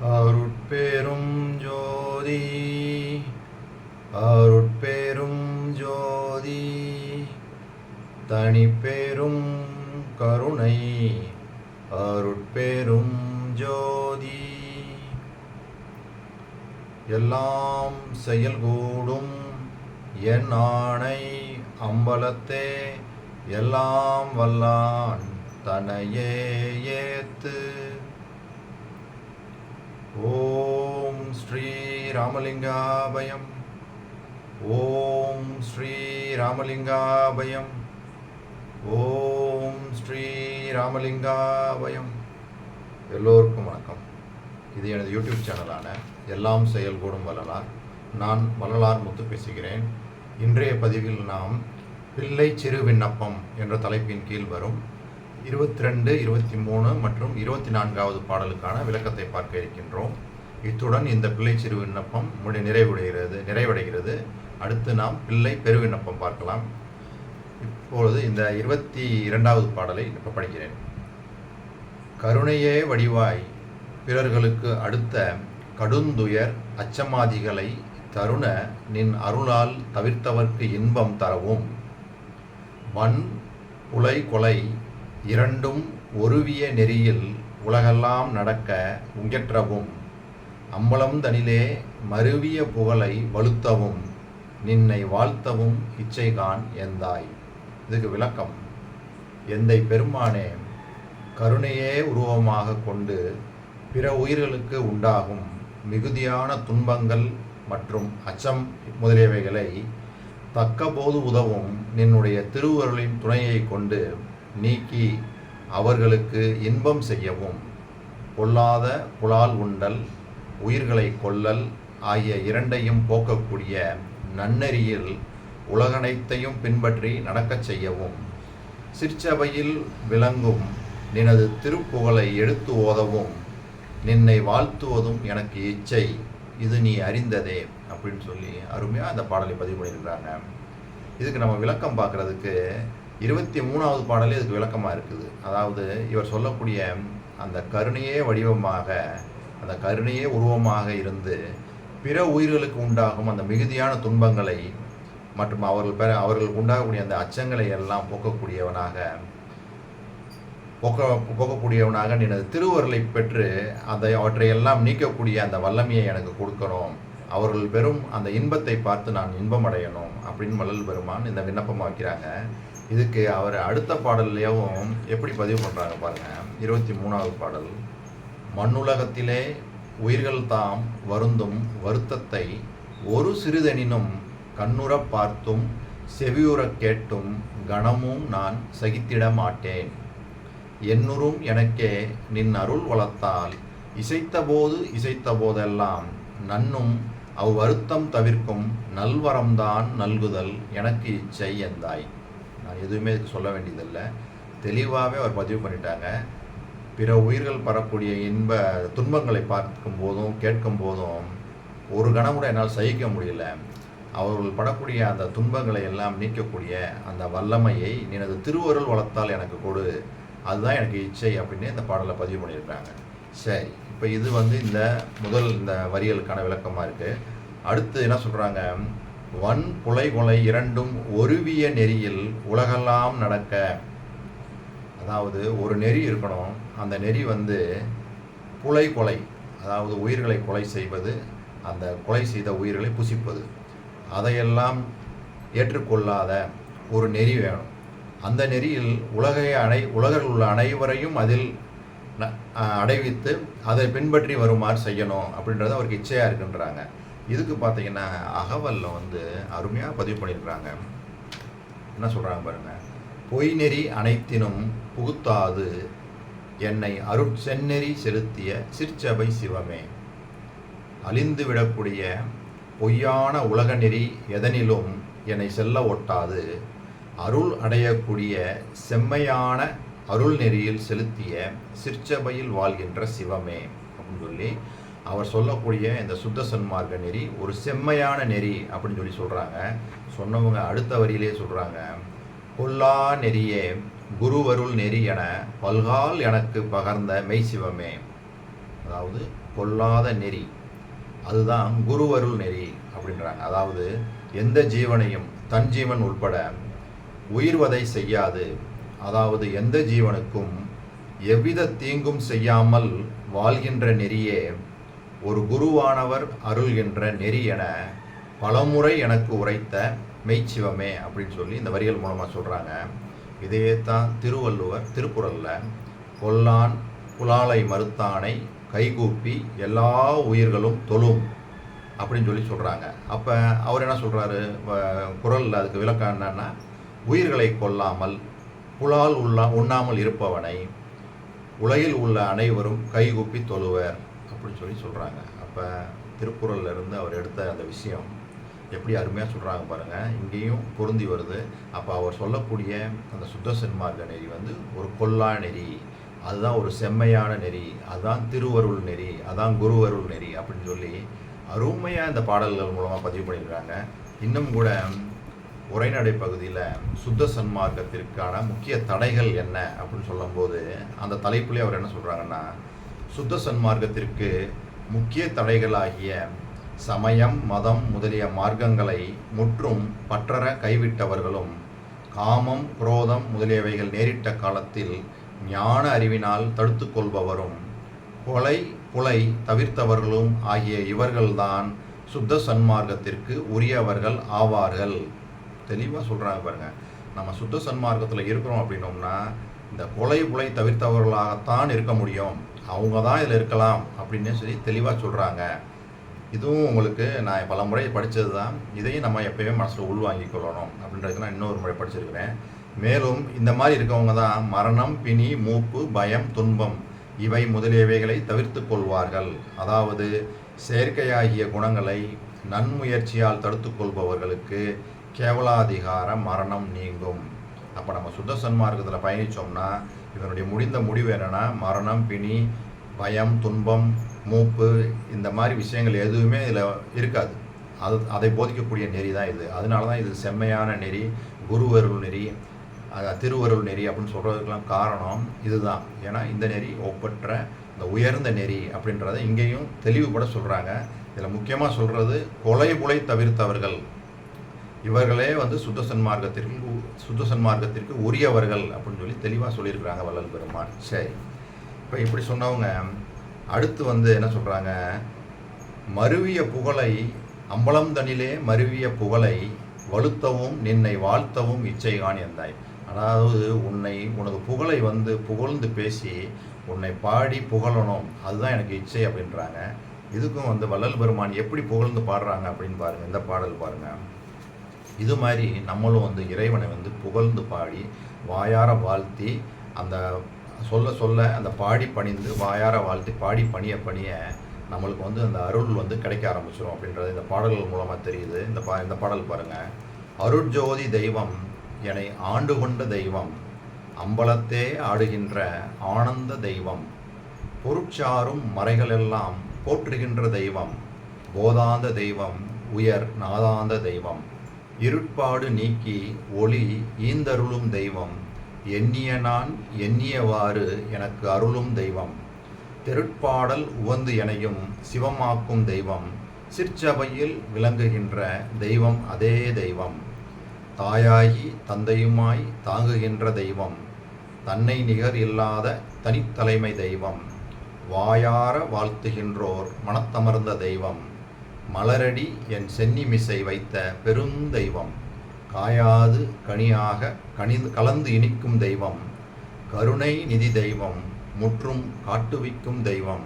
அருட்பெரும் ஜோதி அருட்பெரும் ஜோதி தனிப்பெரும் கருணை அருட்பெரும் ஜோதி எல்லாம் செயல்கூடும் என் ஆணை அம்பலத்தே எல்லாம் வல்லான் தனையே ஏத்து. ஓம் ஸ்ரீ ராமலிங்காபயம். ஓம் ஸ்ரீ ராமலிங்காபயம். ஓம் ஸ்ரீ ராமலிங்காபயம். எல்லோருக்கும் வணக்கம். இது எனது யூடியூப் சேனலான எல்லாம் செயல்கூடும் வள்ளலார். நான் வள்ளலார் முத்து பேசுகிறேன். இன்றைய பதிவில் நாம் பிள்ளை சிறு விண்ணப்பம் என்ற தலைப்பின் கீழ் வரும் 22, 23 மற்றும் 24வது பாடலுக்கான விளக்கத்தை பார்க்க இருக்கின்றோம். இத்துடன் இந்த பிள்ளை சிறு விண்ணப்பம் நிறைவடைகிறது. அடுத்து நாம் பிள்ளை பெரு விண்ணப்பம் பார்க்கலாம். இப்பொழுது இந்த 22வது பாடலை இப்போ படிக்கிறேன். கருணையே வடிவாய் பிறர்களுக்கு அடுத்த கடுந்துயர் அச்சமாதிகளை தருண நின் அருளால் தவிர்த்தவர்க்கு இன்பம் தரவும், வன் புலை கொலை இரண்டும் ஒருவிய நெறியில் உலகெல்லாம் நடக்க உங்கற்றவும், அம்பலம் தனிலே மருவிய புகழை வலுத்தவும், நின்னை வாழ்த்தவும் இச்சைகான் எந்தாய். இதுக்கு விளக்கம்: எந்தை பெருமானே, கருணையே உருவமாக கொண்டு பிற உயிர்களுக்கு உண்டாகும் மிகுதியான துன்பங்கள் மற்றும் அச்சம் முதலியவைகளை தக்கபோது உதவும் நின்னுடைய திருவருளின் துணையை கொண்டு நீக்கி அவர்களுக்கு இன்பம் செய்யவும், கொல்லாத புலால் உண்டல் உயிர்களை கொல்லல் ஆகிய இரண்டையும் போக்கக்கூடிய நன்னெறியில் உலகனைத்தையும் பின்பற்றி நடக்கச் செய்யவும், சிற்சபையில் விளங்கும் நினது திருப்புகழை எடுத்து ஓதவும், நின்னை வாழ்த்துவதும் எனக்கு இச்சை, இது நீ அறிந்ததே அப்படின்னு சொல்லி அருமையாக அந்த பாடலை பதிவு பண்ணியிருக்கிறாங்க. இதுக்கு நம்ம விளக்கம் பார்க்குறதுக்கு 23வது பாடலே இதுக்கு விளக்கமாக இருக்குது. அதாவது இவர் சொல்லக்கூடிய அந்த கருணையே வடிவமாக, அந்த கருணையே உருவமாக இருந்து பிற உயிர்களுக்கு உண்டாகும் அந்த மிகுதியான துன்பங்களை மற்றும் அவர்களுக்கு உண்டாகக்கூடிய அந்த அச்சங்களை எல்லாம் போக்கக்கூடியவனாக நினது திருவருளை பெற்று அவற்றையெல்லாம் நீக்கக்கூடிய அந்த வல்லமையை எனக்கு கொடுக்கணும், அவர்கள் பெறும் அந்த இன்பத்தை பார்த்து நான் இன்பம் அடையணும் அப்படின்னு வள்ளல் பெருமான் இந்த விண்ணப்பமாக வைக்கிறாங்க. இதுக்கு அவர் அடுத்த பாடல்லையும் எப்படி பதிவு பண்ணுறாங்க பாருங்கள். 23வது பாடல்: மண்ணுலகத்திலே உயிர்கள் தாம் வருந்தும் வருத்தத்தை ஒரு சிறிதெனினும் கண்ணுறப் பார்த்தும் செவியுறக் கேட்டும் கணமும் நான் சகித்திட மாட்டேன். என்னுறும் எனக்கே நின் அருள் வளத்தால் இசைத்த போதெல்லாம் நன்னும் அவ்வருத்தம் தவிர்க்கும் நல்வரம்தான் நல்குதல் எனக்கு இச்சை எந்தாய். நான் எதுவுமே இதுக்கு சொல்ல வேண்டியதில்லை, தெளிவாகவே அவர் பதிவு பண்ணிட்டாங்க. பிற உயிர்கள் பரக்கூடிய துன்பங்களை பார்க்கும் போதும் கேட்கும் போதும் ஒரு கணம் கூட என்னால் சகிக்க முடியல. அவர்கள் படக்கூடிய அந்த துன்பங்களை எல்லாம் நீக்கக்கூடிய அந்த வல்லமையை நினது திருவருள் வளர்த்தால் எனக்கு கொடு, அதுதான் எனக்கு இச்சை அப்படின்னு இந்த பாடலை பதிவு பண்ணியிருக்காங்க. சரி, இப்போ இது இந்த வரிகளுக்கான விளக்கமாக இருக்குது. அடுத்து என்ன சொல்கிறாங்க? வன் புலை கொலை இரண்டும் ஒருவிய நெறியில் உலகெல்லாம் நடக்க. அதாவது ஒரு நெறி இருக்கணும், அந்த நெறி புலை கொலை, அதாவது உயிர்களை கொலை செய்வது, அந்த கொலை செய்த உயிர்களை புசிப்பது, அதையெல்லாம் ஏற்றுக்கொள்ளாத ஒரு நெறி வேணும். அந்த நெறியில் உலகில் உள்ள அனைவரையும் அதில் அடைவித்து அதை பின்பற்றி வருமாறு செய்யணும் அப்படின்றது அவருக்கு இச்சையாக இருக்குன்றாங்க. இதுக்கு பார்த்தீங்கன்னா அகவல்ல அருமையாக பதிவு பண்ணியிருக்கிறாங்க. என்ன சொல்கிறாங்க பாருங்கள்: பொய் நெறி அனைத்தினும் புகுத்தாது என்னை செந்நெறி செலுத்திய சிற்சபை சிவமே. அழிந்து விடக்கூடிய பொய்யான உலக நெறி எதனிலும் என்னை செல்ல ஒட்டாது அருள் அடையக்கூடிய செம்மையான அருள் நெறியில் செலுத்திய சிற்சபையில் வாழ்கின்ற சிவமே அப்படின்னு சொல்லி அவர் சொல்லக்கூடிய இந்த சுத்த சன்மார்க்க நெறி ஒரு செம்மையான நெறி அப்படின்னு சொல்கிறாங்க. சொன்னவங்க அடுத்த வரியிலே சொல்கிறாங்க: கொல்லா நெறியே குருவருள் நெறி என பல்கால் எனக்கு பகர்ந்த மெய்சிவமே. அதாவது கொல்லாத நெறி, அதுதான் குருவருள் நெறி அப்படின்றாங்க. அதாவது எந்த ஜீவனையும் தன் ஜீவன் உட்பட உயிர்வதை செய்யாது, அதாவது எந்த ஜீவனுக்கும் எவ்வித தீங்கும் செய்யாமல் வாழ்கின்ற நெறியே ஒரு குருவானவர் அருள்கின்ற நெறி என பலமுறை எனக்கு உரைத்த மெய்ச்சிவமே அப்படின்னு சொல்லி இந்த வரிகள் மூலமாக சொல்கிறாங்க. இதே தான் திருவள்ளுவர் திருக்குறளில் கொல்லான் புலாலை மறுத்தானை கைகூப்பி எல்லா உயிர்களும் தொழும் அப்படின்னு சொல்லி சொல்கிறாங்க. அப்போ அவர் என்ன சொல்கிறாரு குறளில், அதுக்கு விளக்கம் என்னன்னா, உயிர்களை கொல்லாமல் புலால் உண்ணாமல் இருப்பவனை உலகில் உள்ள அனைவரும் கைகூப்பி தொழுவர் அப்படின்னு சொல்லி சொல்கிறாங்க. அப்போ திருக்குறளில் இருந்து அவர் எடுத்த அந்த விஷயம் எப்படி அருமையாக சொல்கிறாங்க பாருங்கள், இங்கேயும் பொருந்தி வருது. அப்போ அவர் சொல்லக்கூடிய அந்த சுத்த சன்மார்க்க நெறி வந்து ஒரு கொல்லா நெறி, அதுதான் ஒரு செம்மையான நெறி, அதுதான் திருவருள் நெறி, அதான் குருவருள் நெறி அப்படின்னு சொல்லி அருமையாக இந்த பாடல்கள் மூலமாக பதிவு பண்ணியிருக்காங்க. இன்னும் கூட உரைநடை பகுதியில் சுத்த சன்மார்க்கத்திற்கான முக்கிய தடைகள் என்ன அப்படின்னு சொல்லும்போது அந்த தலைப்புலேயே அவர் என்ன சொல்கிறாங்கன்னா, சுத்த சன்மார்க்கத்திற்கு முக்கிய தடைகளாகிய சமயம் மதம் முதலிய மார்க்கங்களை முற்றும் பற்றற கைவிட்டவர்களும் காமம் குரோதம் முதலியவைகள் நேரிட்ட காலத்தில் ஞான அறிவினால் தடுத்து கொள்பவரும் கொலை புலை தவிர்த்தவர்களும் ஆகிய இவர்கள்தான் சுத்த சன்மார்க்கத்திற்கு உரியவர்கள் ஆவார்கள். தெளிவாக சொல்கிறாங்க பாருங்கள். நம்ம சுத்த சன்மார்க்கத்தில் இருக்கிறோம் அப்படின்னோம்னா இந்த கொலை புலை தவிர்த்தவர்களாகத்தான் இருக்க முடியும், அவங்க தான் இதில் இருக்கலாம் அப்படின்னு சொல்லி தெளிவாக சொல்கிறாங்க. இதுவும் உங்களுக்கு நான் பல முறை படித்தது தான், இதையும் நம்ம எப்பயுமே மனசில் உள்வாங்கிக் கொள்ளணும் அப்படின்றதுக்கு நான் இன்னொரு முறை படிச்சிருக்கிறேன். மேலும் இந்த மாதிரி இருக்கவங்க தான் மரணம் பிணி மூப்பு பயம் துன்பம் இவை முதலியவைகளை தவிர்த்து கொள்வார்கள். அதாவது செயற்கையாகிய குணங்களை நன்முயற்சியால் தடுத்து கொள்பவர்களுக்கு கேவலாதிகார மரணம் நீங்கும். அப்போ நம்ம சுத்த சன்மார்க்கத்தில் பயணித்தோம்னா இதனுடைய முடிந்த முடிவு என்னென்னா, மரணம் பிணி பயம் துன்பம் மூப்பு இந்த மாதிரி விஷயங்கள் எதுவுமே இதில் இருக்காது. அதை போதிக்கக்கூடிய நெறி தான் இது. அதனால தான் இது செம்மையான நெறி, குருவருள் நெறி, திருவருள் நெறி அப்படின்னு சொல்கிறதுக்கெல்லாம் காரணம் இதுதான். ஏன்னா இந்த நெறி ஒப்பற்ற இந்த உயர்ந்த நெறி அப்படின்றத இங்கேயும் தெளிவுபட சொல்கிறாங்க. இதில் முக்கியமாக சொல்கிறது கொலை புலை தவிர்த்தவர்கள், இவர்களே வந்து சுத்த சன்மார்க்கத்திற்கு உரியவர்கள் அப்படின்னு சொல்லி தெளிவாக சொல்லியிருக்கிறாங்க வள்ளல் பெருமான். சரி, இப்போ இப்படி சொன்னவங்க அடுத்து வந்து என்ன சொல்கிறாங்க, மருவிய புகழை அம்பலம் தனிலே மருவிய புகழை வலுத்தவும் நின்னை வாழ்த்தவும் இச்சைகான் எந்தாய். அதாவது உனது புகழை வந்து புகழ்ந்து பேசி உன்னை பாடி புகழணும், அதுதான் எனக்கு இச்சை அப்படின்றாங்க. இதுக்கும் வந்து வள்ளல் பெருமான் எப்படி புகழ்ந்து பாடுறாங்க அப்படின்னு பாருங்கள். இந்த பாடல் பாருங்கள். இது மாதிரி நம்மளும் வந்து இறைவனை வந்து புகழ்ந்து பாடி வாயார வாழ்த்தி அந்த சொல்ல அந்த பாடி பணிந்து வாயார வாழ்த்தி பாடி பணிய நம்மளுக்கு வந்து அந்த அருள் வந்து கிடைக்க ஆரம்பிச்சிடும் அப்படின்றது இந்த பாடல்கள் மூலமாக தெரியுது. இந்த பாடல் பாருங்கள். அருட்ஜோதி தெய்வம் என்னை ஆண்டு கொண்ட தெய்வம், அம்பலத்தே ஆடுகின்ற ஆனந்த தெய்வம், பொருட்சாரும் மறைகளெல்லாம் போற்றுகின்ற தெய்வம், போதாந்த தெய்வம் உயர் நாதாந்த தெய்வம், இருட்பாடு நீக்கி ஒளி ஈந்தருளும் தெய்வம், எண்ணிய நான் எண்ணியவாறு எனக்கு அருளும் தெய்வம், தெருட்பாடல் உவந்து எனையும் சிவமாக்கும் தெய்வம், சிற்சபையில் விளங்குகின்ற தெய்வம் அதே தெய்வம், தாயாகி தந்தையுமாய் தாங்குகின்ற தெய்வம், தன்னை நிகர் இல்லாத தனித்தலைமை தெய்வம், வாயார வாழ்த்துகின்றோர் மனத்தமர்ந்த தெய்வம், மலரடி என் சென்னிமிசை வைத்த பெருந்தெய்வம், காயாது கனியாக கலந்து இனிக்கும் தெய்வம், கருணை நிதி தெய்வம், முற்றும் காட்டுவிக்கும் தெய்வம்,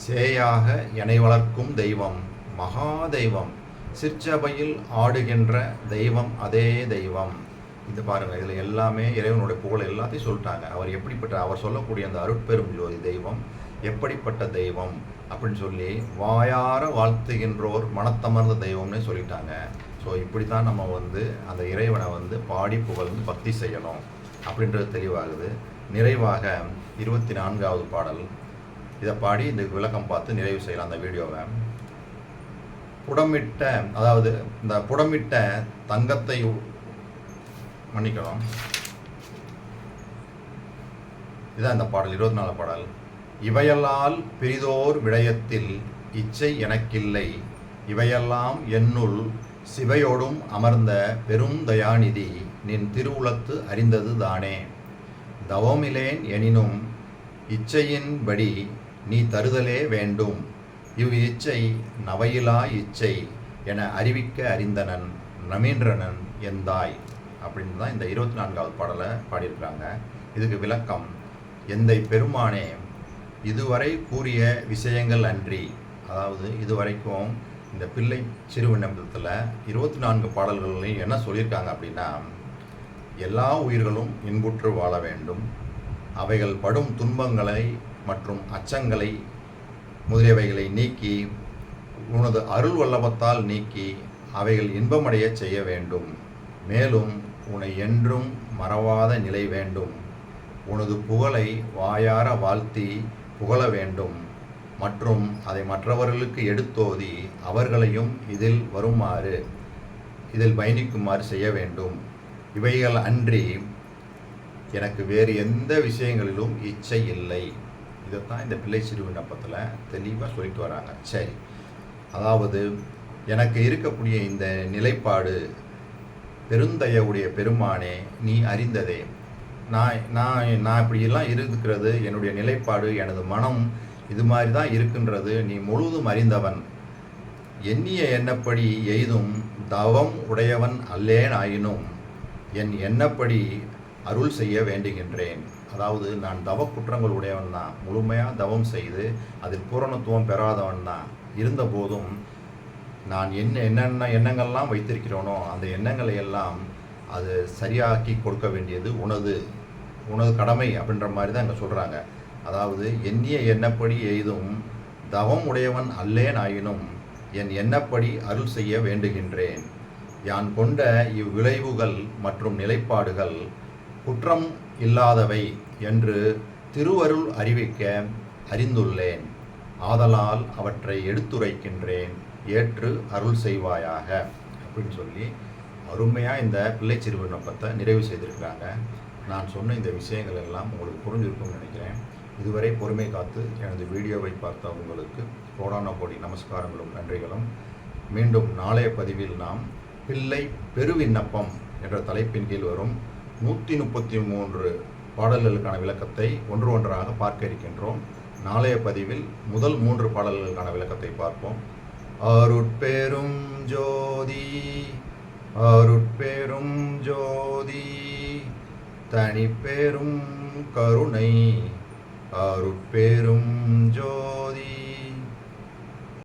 சேயாக எனை வளர்க்கும் தெய்வம், மகாதெய்வம், சிற்சபையில் ஆடுகின்ற தெய்வம் அதே தெய்வம். இது பாருங்கள், இதில் எல்லாமே இறைவனுடைய புகழ் எல்லாத்தையும் சொல்லிட்டாங்க. அவர் சொல்லக்கூடிய அந்த அருட்பெரும் ஜோதி தெய்வம் எப்படிப்பட்ட தெய்வம் அப்படின்னு சொல்லி வாயார வாழ்த்துகின்றோர் மனத்தமர்ந்த தெய்வம்னு சொல்லிட்டாங்க. ஸோ இப்படி தான் நம்ம வந்து அந்த இறைவனை வந்து பாடி புகழ்ந்து பக்தி செய்யணும் அப்படின்றது தெளிவாகுது. நிறைவாக 24வது பாடல், இதை பாடி இந்த விளக்கம் பார்த்து நிறைவு செய்யலாம் அந்த வீடியோவை. புடமிட்ட, அதாவது இந்த புடமிட்ட தங்கத்தை மன்னிக்கணும், இதான் இந்த பாடல் 24 பாடல். இவையல்லால் பிறிதோர் விடயத்தில் இச்சை எனக்கில்லை, இவையெல்லாம் என்னுள் சிவையோடும் அமர்ந்த பெரும் தயாநிதி நின் திருவுளத்து அறிந்தது தானே. தவமிலேன் எனினும் இச்சையின்படி நீ தருதலே வேண்டும், இவ் இச்சை நவையிலா இச்சை என அறிவிக்க அறிந்தனன் நமீன்றனன் எந்தாய் அப்படின்னு தான் இந்த 24வது பாடலை பாடியிருக்கிறாங்க. இதுக்கு விளக்கம், எந்தை பெருமானே இதுவரை கூறிய விஷயங்கள் அன்றி, அதாவது இதுவரைக்கும் இந்த பிள்ளை சிறு விண்ணப்பத்தில் 24 பாடல்களையும் என்ன சொல்லியிருக்காங்க அப்படின்னா, எல்லா உயிர்களும் இன்புற்று வாழ வேண்டும், அவைகள் படும் துன்பங்களை மற்றும் அச்சங்களை முதலியவைகளை நீக்கி உனது அருள் வல்லபத்தால் நீக்கி அவைகள் இன்பமடைய செய்ய வேண்டும். மேலும் உன்னை என்றும் மறவாத நிலை வேண்டும், உனது புகழை வாயார வாழ்த்தி புகழ வேண்டும் மற்றும் அதை மற்றவர்களுக்கு எடுத்தோதி அவர்களையும் இதில் பயணிக்குமாறு செய்ய வேண்டும். இவைகள் அன்றி எனக்கு வேறு எந்த விஷயங்களிலும் இச்சை இல்லை. இதைத்தான் இந்த பிள்ளை சிறு விண்ணப்பத்தில் தெளிவாக சொல்லிட்டு வராங்க. சரி, அதாவது எனக்கு இருக்கக்கூடிய இந்த நிலைப்பாடு பெருந்தயவுடைய பெருமானே நீ அறிந்ததே. நான் இப்படியெல்லாம் இருக்கிறது என்னுடைய நிலைப்பாடு, எனது மனம் இது மாதிரி தான் இருக்கின்றது நீ முழுதும் அறிந்தவன். எண்ணிய எண்ணப்படி எய்தும் தவம் உடையவன் அல்லேன் ஆயினும் என் எண்ணப்படி அருள் செய்ய வேண்டுகின்றேன். அதாவது நான் தவ குற்றங்கள் உடையவன் தான், முழுமையாக தவம் செய்து அதில் பூரணத்துவம் பெறாதவன் தான். இருந்தபோதும் நான் என்னென்ன எண்ணங்கள்லாம் வைத்திருக்கிறோனோ அந்த எண்ணங்களை எல்லாம் அது சரியாக்கி கொடுக்க வேண்டியது உனது கடமை அப்படின்ற மாதிரி தான் இங்கே சொல்கிறாங்க. அதாவது எண்ணிய எண்ணப்படி எய்தும் தவம் உடையவன் அல்லேன் ஆயினும் என் எண்ணப்படி அருள் செய்ய வேண்டுகின்றேன். யான் கொண்ட இவ்விளைவுகள் மற்றும் நிலைப்பாடுகள் குற்றம் இல்லாதவை என்று திருவருள் அறிவிக்க அறிந்துள்ளேன். ஆதலால் அவற்றை எடுத்துரைக்கின்றேன், ஏற்று அருள் செய்வாயாக அப்படின்னு சொல்லி அருமையாக இந்த பிள்ளை சிறு விண்ணப்பத்தை நிறைவு செய்திருக்கிறாங்க. நான் சொன்ன இந்த விஷயங்கள் எல்லாம் உங்களுக்கு புரிஞ்சிருக்கும்னு நினைக்கிறேன். இதுவரை பொறுமை காத்து எனது வீடியோவை பார்த்த உங்களுக்கு கோடான கோடி நமஸ்காரங்களும் நன்றிகளும். மீண்டும் நாளைய பதிவில் நாம் பிள்ளை பெருவிண்ணப்பம் என்ற தலைப்பின் கீழ் வரும் 133 பாடல்களுக்கான விளக்கத்தை ஒன்றாக பார்க்க இருக்கின்றோம். நாளைய பதிவில் முதல் 3 பாடல்களுக்கான விளக்கத்தை பார்ப்போம். அருட்பெரும் ஜோதி அருட்பெரும் ஜோதி தனிப்பெரும் கருணை அருட்பெரும் ஜோதி.